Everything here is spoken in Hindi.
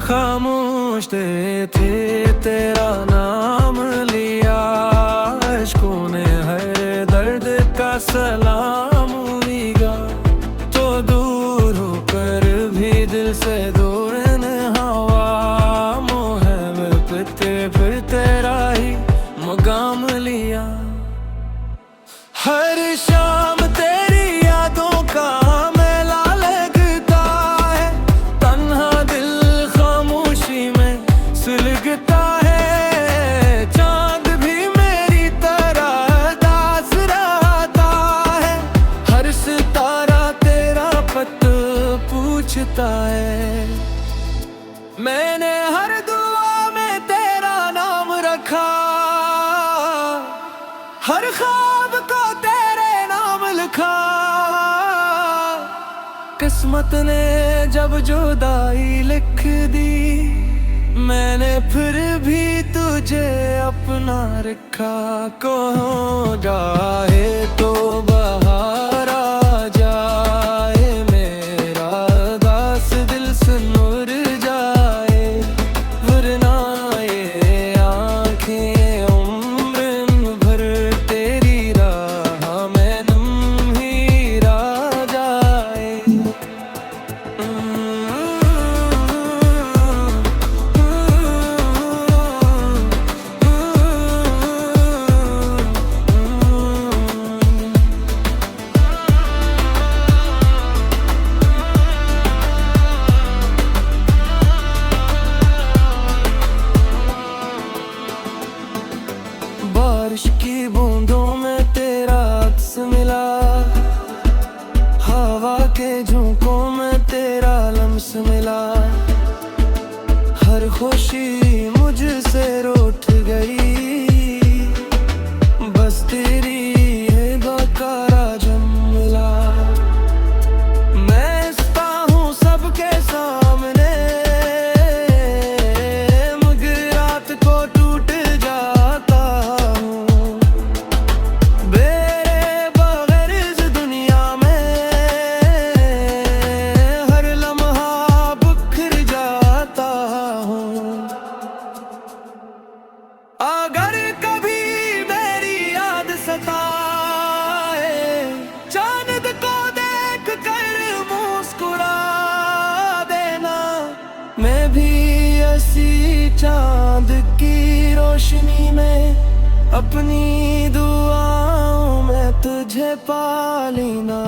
खामोश थे तेरा नाम लिया, अश्कों ने हर दर्द का सलाम लिया। तो दूर होकर भी दिल से दूर न हवा, मोहब्बत फिरते फिर तेरा ही मकाम लिया। हर शाम तेरी यादों का मेला लगता है, तन्हा दिल खामोशी में सुलगता है। चांद भी मेरी तरह दास रहता है, हर सितारा तेरा पत पूछता है। मैंने हर दुआ में तेरा नाम रखा, हर ख्वाब को तेरे नाम लिखा। किस्मत ने जब जुदाई लिख दी, मैंने फिर भी तुझे अपना रखा। कहो जाए तो बहार आ जाए, मेरा दास दिल से नूर जाए। वरना ये आँखें उम्र भर तेरी राह में नम ही रह जाए। बारिश की बूंदों में तेरा अक्स मिला, हवा के झोंकों में तेरा लम्स मिला। हर खुशी मुझसे रूठ गई, बस तेरी हिबा का राजम मिला। मैं हंसता हूँ सबके सामने, मगर रात को टूट जाता हूँ। मेरे बगैर इस दुनिया में हर लम्हा बिखर जाता हूँ। अगर कभी मेरी याद सताए, चांद को देख कर मुस्कुरा देना। मैं भी ऐसी चांद की रोशनी में अपनी दुआओं में तुझे पा लेना।